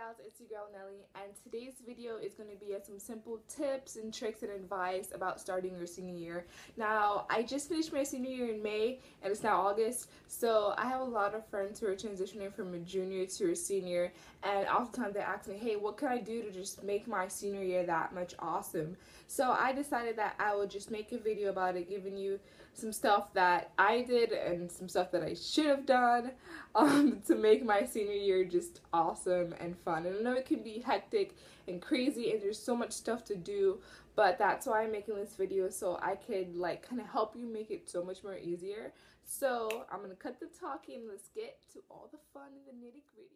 gals, it's your girl Nelly, and today's video is going to be some simple tips and tricks and advice about starting your senior year. Now, I just finished my senior year in May and it's now August, so I have a lot of friends who are transitioning from a junior to a senior, and oftentimes they ask me, hey, what can I do to just make my senior year that much awesome? So I decided that I would just make a video about it, giving you some stuff that I did and some stuff that I should have done to make my senior year just awesome and fun. And I know it can be hectic and crazy and there's so much stuff to do, but that's why I'm making this video, so I could kind of help you make it so much more easier. So I'm gonna cut the talking and let's get to all the fun and the nitty-gritty.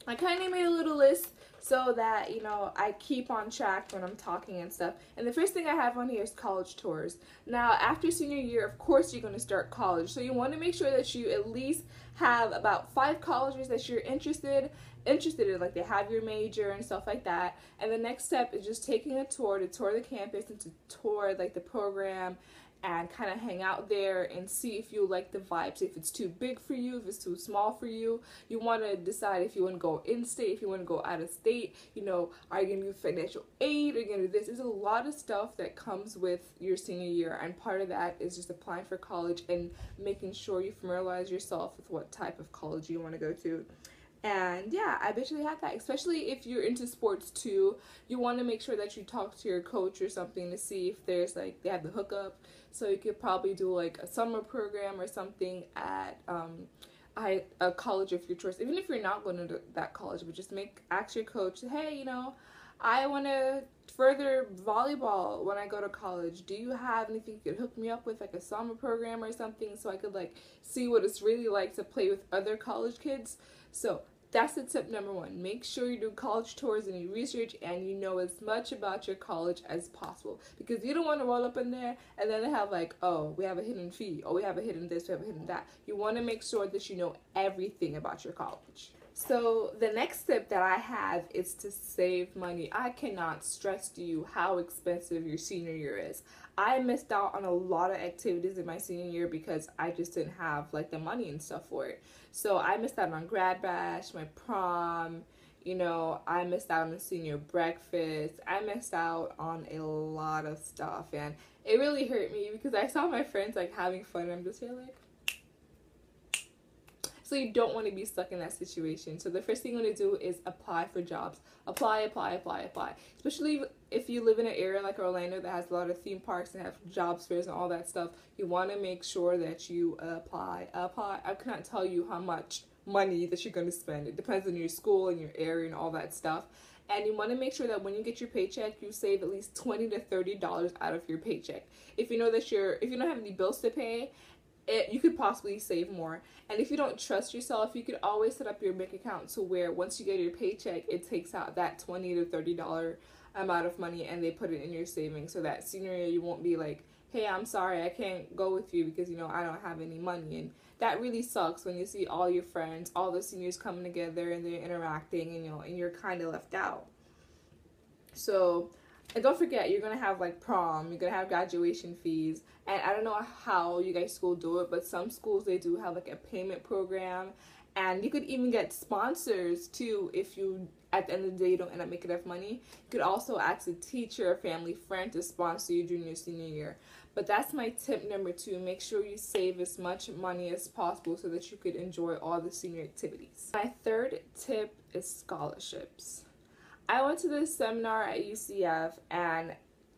I kind of made a little list so that, I keep on track when I'm talking and stuff. And the first thing I have on here is college tours. Now, after senior year, of course, you're going to start college. So you want to make sure that you at least have about 5 colleges that you're interested in, like they have your major and stuff like that. And the next step is just taking a tour to tour the campus and to tour the program and kind of hang out there and see if you like the vibes. If it's too big for you, if it's too small for you, you want to decide if you want to go in-state, if you want to go out of state, are you going to do financial aid, are you going to do this? There's a lot of stuff that comes with your senior year, and part of that is just applying for college and making sure you familiarize yourself with what type of college you want to go to. And yeah, I bet you they have that, especially if you're into sports too. You want to make sure that you talk to your coach or something to see if there's they have the hookup. So you could probably do a summer program or something at a college of your choice. Even if you're not going to that college, but just ask your coach, hey, I want to further volleyball when I go to college. Do you have anything you could hook me up with, a summer program or something, so I could see what it's really like to play with other college kids? So that's the tip number 1. Make sure you do college tours and you research and you know as much about your college as possible, because you don't want to roll up in there and then they have oh, we have a hidden fee, oh, we have a hidden this, we have a hidden that. You want to make sure that you know everything about your college. So the next tip that I have is to save money. I cannot stress to you how expensive your senior year is. I missed out on a lot of activities in my senior year because I just didn't have the money and stuff for it. So I missed out on grad bash, my prom, I missed out on the senior breakfast. I missed out on a lot of stuff, and it really hurt me because I saw my friends having fun and I'm just here so you don't want to be stuck in that situation. So the first thing you want to do is apply for jobs. Apply. Especially if you live in an area like Orlando that has a lot of theme parks and have jobs fairs and all that stuff. You want to make sure that you apply. I cannot tell you how much money that you're going to spend. It depends on your school and your area and all that stuff. And you want to make sure that when you get your paycheck, you save at least $20 to $30 out of your paycheck. If you know that if you don't have any bills to pay, you could possibly save more. And if you don't trust yourself, you could always set up your bank account to where once you get your paycheck, it takes out that $20 to $30 amount of money and they put it in your savings, so that senior year you won't be hey, I'm sorry, I can't go with you because I don't have any money. And that really sucks when you see all your friends, all the seniors coming together and they're interacting and you're kind of left out. So, and don't forget, you're going to have prom, you're going to have graduation fees, and I don't know how you guys school do it, but some schools, they do have a payment program, and you could even get sponsors too if you, at the end of the day, you don't end up making enough money. You could also ask a teacher or family friend to sponsor you during your senior year. But that's my tip number 2. Make sure you save as much money as possible so that you could enjoy all the senior activities. My third tip is scholarships. I went to this seminar at UCF, and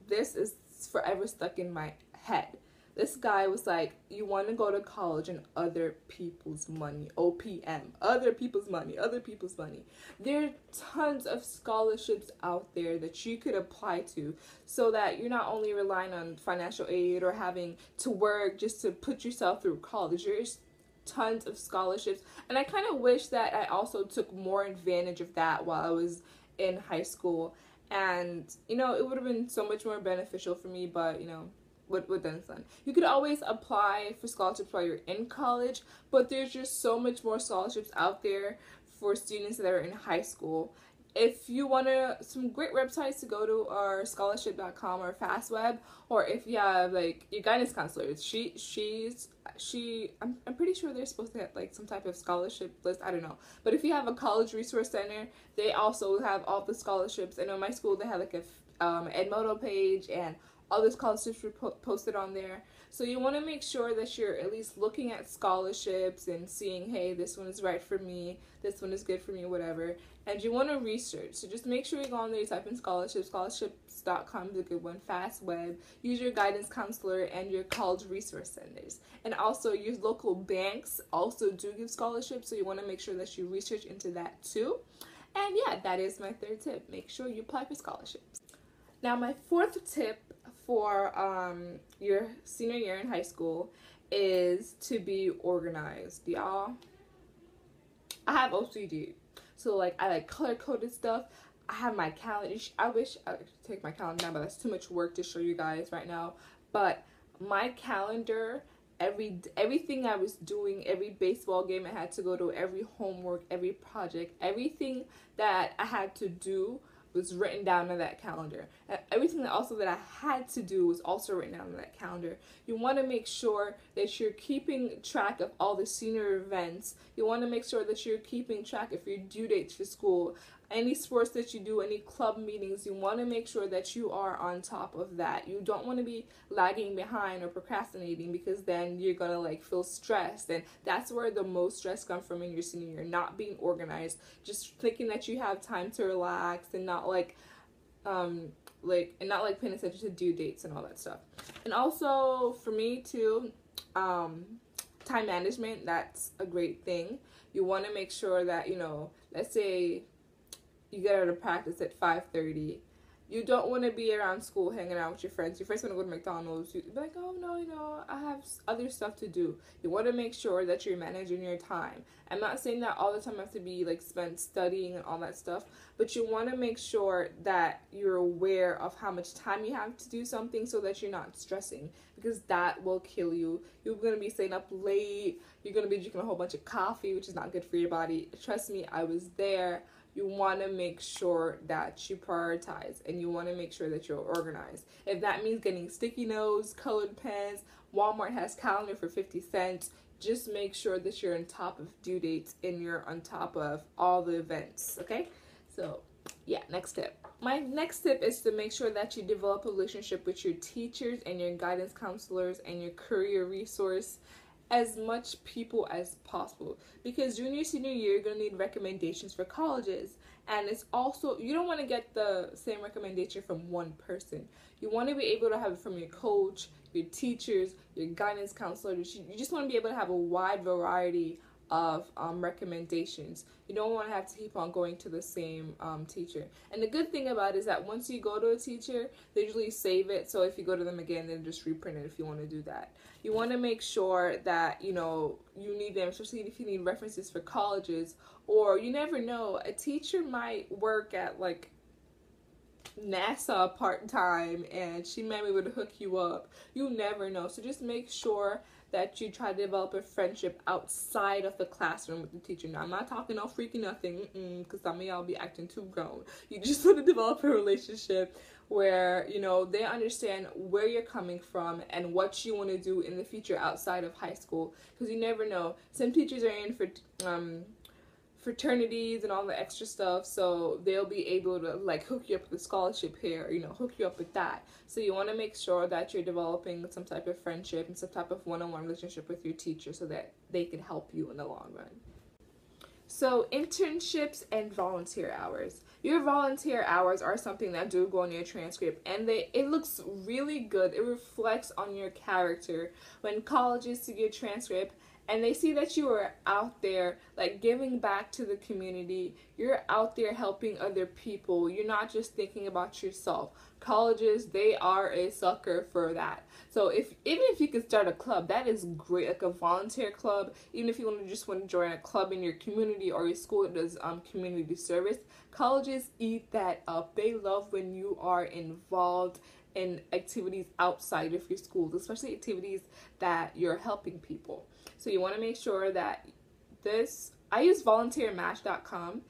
this is forever stuck in my head. This guy was like, you want to go to college and other people's money, OPM, other people's money. There are tons of scholarships out there that you could apply to, so that you're not only relying on financial aid or having to work just to put yourself through college. There's tons of scholarships, and I kind of wish that I also took more advantage of that while I was in high school, and it would have been so much more beneficial for me, but what done is done. You could always apply for scholarships while you're in college, but there's just so much more scholarships out there for students that are in high school. if you want some great websites to go to are scholarship.com or FastWeb, or if you have like your guidance counselors, I'm pretty sure they're supposed to have like some type of scholarship list. I don't know, but if you have a college resource center, they also have all the scholarships. I know my school, they have like a Edmodo page, and all the scholarships were posted on there. So you want to make sure that you're at least looking at scholarships and seeing, hey, this one is right for me, this one is good for me, whatever. And you want to research. So just make sure you go on there, you type in scholarships. Scholarships.com is a good one. FastWeb. Use your guidance counselor and your college resource centers. And also your local banks also do give scholarships, so you want to make sure that you research into that too. And yeah, that is my third tip. Make sure you apply for scholarships. Now my fourth tip for your senior year in high school is to be organized, y'all. I have OCD, so like I like color-coded stuff. I have my calendar. I wish I could take my calendar down, but that's too much work to show you guys right now. But my calendar, everything I was doing, every baseball game I had to go to, every homework, every project, everything that I had to do was written down on that calendar. And everything that I had to do was also written down on that calendar. You want to make sure that you're keeping track of all the senior events. You want to make sure that you're keeping track of your due dates for school. Any sports that you do, any club meetings, you want to make sure that you are on top of that. You don't want to be lagging behind or procrastinating, because then you're going to like feel stressed. And that's where the most stress comes from in your senior year, not being organized, just thinking that you have time to relax and not paying attention to due dates and all that stuff. And also for me too, time management, that's a great thing. You want to make sure that, let's say you get out of practice at 5:30. You don't want to be around school hanging out with your friends. Your friends want to go to McDonald's. You'd be like, oh no, I have other stuff to do. You want to make sure that you're managing your time. I'm not saying that all the time has to be like spent studying and all that stuff, but you want to make sure that you're aware of how much time you have to do something, so that you're not stressing, because that will kill you. You're going to be staying up late. You're going to be drinking a whole bunch of coffee, which is not good for your body. Trust me, I was there. You want to make sure that you prioritize, and you want to make sure that you're organized. If that means getting sticky notes, colored pens, Walmart has calendar for 50 cents. Just make sure that you're on top of due dates and you're on top of all the events, okay? So, yeah, next tip. My next tip is to make sure that you develop a relationship with your teachers and your guidance counselors and your career resource, as much people as possible, because junior senior year you're going to need recommendations for colleges, and it's also, you don't want to get the same recommendation from one person. You want to be able to have it from your coach, your teachers, your guidance counselors. You just want to be able to have a wide variety of recommendations. You don't want to have to keep on going to the same teacher. And the good thing about it is that once you go to a teacher, they usually save it, so if you go to them again, then just reprint it if you want to do that. You want to make sure that you need them, especially if you need references for colleges, or you never know, a teacher might work at like NASA part-time and she might be able to hook you up. You never know. So just make sure that you try to develop a friendship outside of the classroom with the teacher. Now, I'm not talking no freaky nothing, because some of y'all be acting too grown. You just want to develop a relationship where, they understand where you're coming from and what you want to do in the future outside of high school, because you never know. Some teachers are in for fraternities and all the extra stuff, so they'll be able to like hook you up with a scholarship here, hook you up with that. So you want to make sure that you're developing some type of friendship and some type of one-on-one relationship with your teacher, so that they can help you in the long run. So internships and volunteer hours. Your volunteer hours are something that do go on your transcript, and it looks really good. It reflects on your character when colleges see your transcript and they see that you are out there like giving back to the community. You're out there helping other people. You're not just thinking about yourself. Colleges, they are a sucker for that. So even if you could start a club, that is great, like a volunteer club. Even if you want to join a club in your community or your school that does community service, colleges eat that up. They love when you are involved in activities outside of your schools, especially activities that you're helping people. So you want to make sure that I use volunteermatch.com.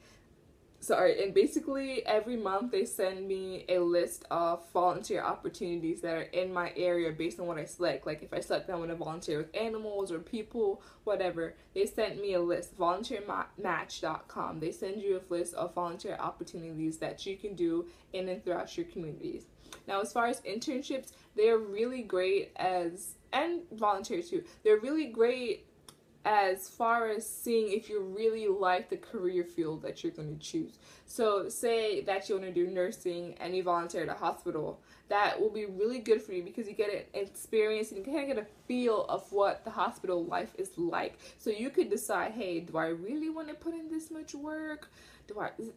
sorry, and basically every month they send me a list of volunteer opportunities that are in my area based on what I select. Like if I select I want to volunteer with animals or people, whatever, they sent me a list, volunteermatch.com. They send you a list of volunteer opportunities that you can do in and throughout your communities. Now, as far as internships, they're really great and volunteer too, they're really great as far as seeing if you really like the career field that you're going to choose. So say that you want to do nursing and you volunteer at a hospital. That will be really good for you because you get an experience and you kind of get a feel of what the hospital life is like. So you could decide, hey, do I really want to put in this much work?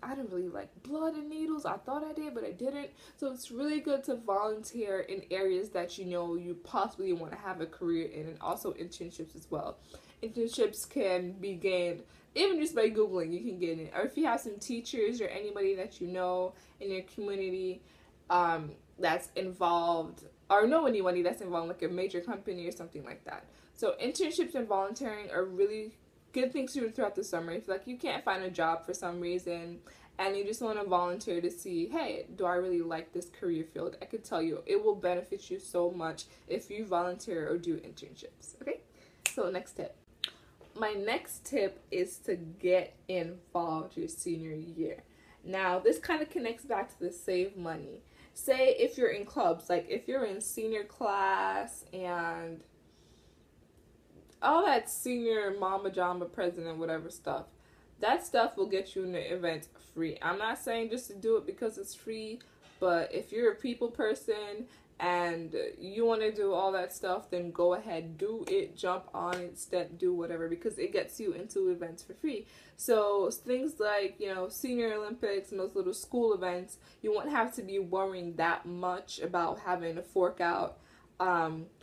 I don't really like blood and needles. I thought I did, but I didn't. So it's really good to volunteer in areas that you know you possibly want to have a career in, and also internships as well. Internships can be gained even just by Googling, you can get it. Or if you have some teachers or anybody that you know in your community that's involved, or know anybody that's involved, like a major company or something like that. So internships and volunteering are really good things to do throughout the summer. If like you can't find a job for some reason and you just want to volunteer to see, hey, do I really like this career field? I could tell you it will benefit you so much if you volunteer or do internships. Okay, so next tip. My next tip is to get involved your senior year. Now, this kind of connects back to the save money. Say if you're in clubs, like if you're in senior class and all that senior mama jama president whatever stuff, that stuff will get you in the event free. I'm not saying just to do it because it's free, but if you're a people person and you want to do all that stuff, then go ahead, do it, jump on it, do whatever, because it gets you into events for free. So things like, you know, senior Olympics and those little school events, you won't have to be worrying that much about having to fork out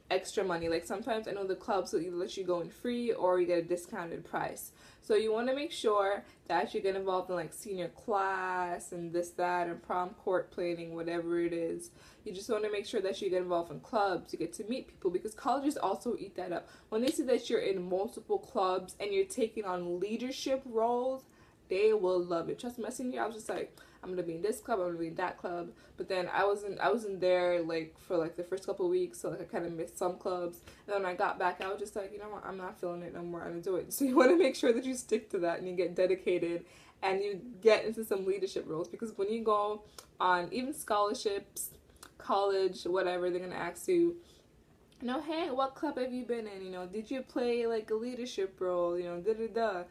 extra money. Like sometimes I know the clubs will either let you go in free or you get a discounted price. So you want to make sure that you get involved in like senior class and this, that, and prom court planning, whatever it is. You just want to make sure that you get involved in clubs, you get to meet people, because colleges also eat that up. When they see that you're in multiple clubs and you're taking on leadership roles, they will love it. Trust me, my senior year, I was just like, I'm gonna be in this club, I'm gonna be in that club. But then I wasn't there like for like the first couple of weeks, so like I kind of missed some clubs. And then when I got back, I was just like, you know what, I'm not feeling it no more. I'm gonna do it. So you want to make sure that you stick to that and you get dedicated and you get into some leadership roles, because when you go on even scholarships, college, whatever, they're gonna ask you, you know, hey, what club have you been in? You know, did you play like a leadership role? You know, da-da-da.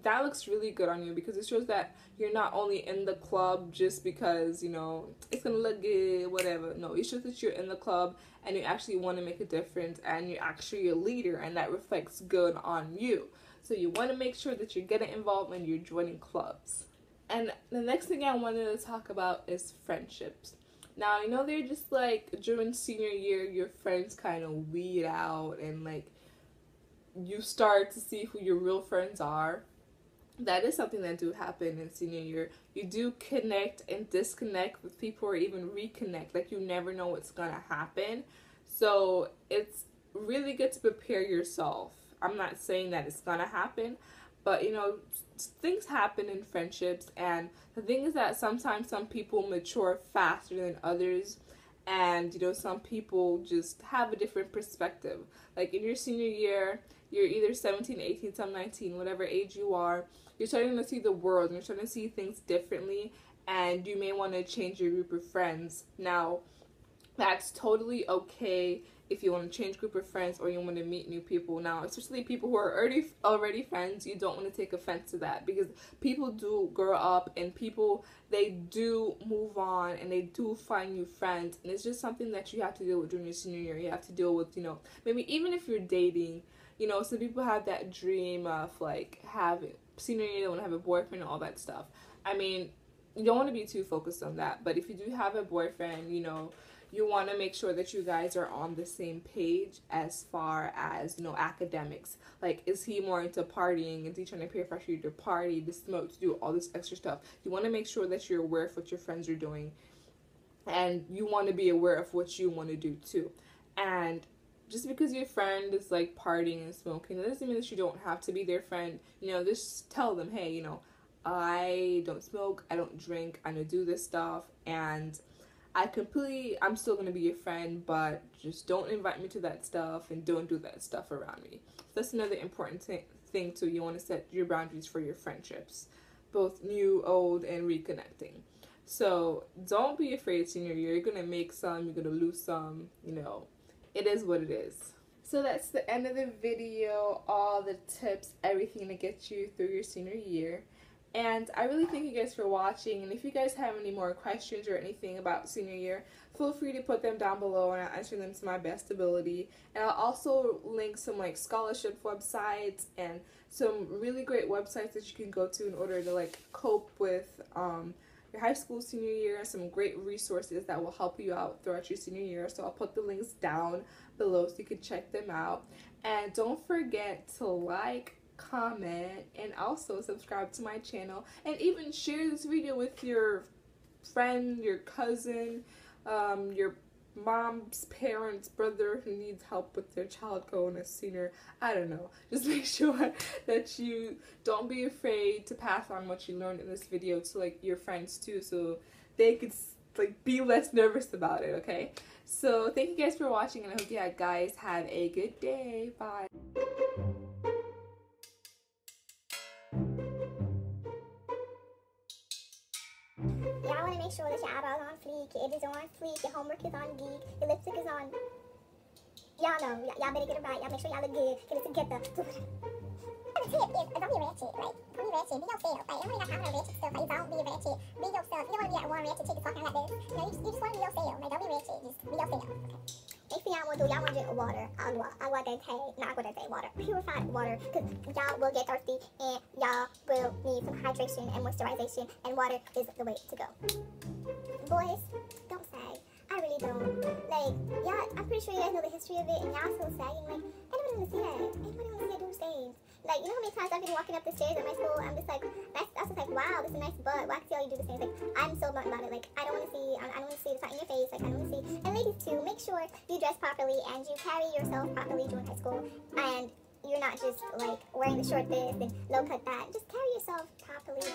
That looks really good on you, because it shows that you're not only in the club just because, you know, it's going to look good, whatever. No, it shows that you're in the club and you actually want to make a difference and you're actually a leader, and that reflects good on you. So you want to make sure that you're getting involved when you're joining clubs. And the next thing I wanted to talk about is friendships. Now, I know they're just like during senior year, your friends kind of weed out and like you start to see who your real friends are. That is something that do happen in senior year. You do connect and disconnect with people, or even reconnect. Like you never know what's gonna happen. So it's really good to prepare yourself. I'm not saying that it's gonna happen, but you know, things happen in friendships, and the thing is that sometimes some people mature faster than others, and you know, some people just have a different perspective. Like in your senior year, you're either 17, 18, some 19, whatever age you are, you're starting to see the world and you're starting to see things differently, and you may want to change your group of friends. Now, that's totally okay if you want to change group of friends or you want to meet new people. Now, especially people who are already friends, you don't want to take offense to that, because people do grow up and people, they do move on and they do find new friends, and it's just something that you have to deal with during your senior year. You have to deal with, you know, maybe even if you're dating, you know, some people have that dream of like having senior year, they want to have a boyfriend and all that stuff. I mean, you don't want to be too focused on that, but if you do have a boyfriend, you know, you want to make sure that you guys are on the same page as far as, you know, academics. Like, is he more into partying? Is he trying to peer pressure you to party, to smoke, to do all this extra stuff? You want to make sure that you're aware of what your friends are doing, and you want to be aware of what you want to do too. And just because your friend is like partying and smoking, that doesn't mean that you don't have to be their friend. You know, just tell them, hey, you know, I don't smoke, I don't drink, I don't do this stuff, and I'm still gonna be your friend, but just don't invite me to that stuff and don't do that stuff around me. That's another important thing too. You want to set your boundaries for your friendships, both new, old, and reconnecting. So don't be afraid senior year. You're gonna make some, you're gonna lose some, it is what it is. So that's the end of the video, all the tips, everything to get you through your senior year. And I really thank you guys for watching, and if you guys have any more questions or anything about senior year, feel free to put them down below and I'll answer them to my best ability. And I'll also link some scholarship websites and some really great websites that you can go to in order to cope with your high school senior year, some great resources that will help you out throughout your senior year. So I'll put the links down below so you can check them out. And don't forget to comment, and also subscribe to my channel, and even share this video with your friend, your cousin, your mom's parents, brother who needs help with their child going to senior. I don't know. Just make sure that you don't be afraid to pass on what you learned in this video to your friends too, so they could be less nervous about it. Okay, so thank you guys for watching, and I hope you guys have a good day. Bye. Y'all want to make sure that your eyebrows are on fleek, your edges are on fleek, your homework is on geek, your lipstick is on. Y'all know. Y'all better get it right. Y'all make sure y'all look good. Get it together. The tip is, don't be ratchet. Don't be ratchet. Be yourself. Everybody got time for ratchet stuff. Don't be ratchet. Be yourself. You don't want to be that one ratchet chick talking like this. You just want to be yourself. Don't be ratchet. Just be yourself. Okay. Next thing y'all want to do, y'all want to drink water. Water. Purified water. Because y'all will get thirsty and y'all will need some hydration and moisturization. And water is the way to go. Boys, don't sag. I really don't. Y'all, I'm pretty sure you guys know the history of it, and y'all still sagging. Anybody want to see that? Anybody want to see a dude stage? You know how many times I've been walking up the stairs at my school, I'm just I was just wow, this is a nice butt. Why can't you do the same thing? I'm so blunt about it. I don't want to see, I don't want to see the side in your face. I don't want to see. And ladies too, make sure you dress properly and you carry yourself properly during high school. And you're not just wearing the short this and low cut that. Just carry yourself properly.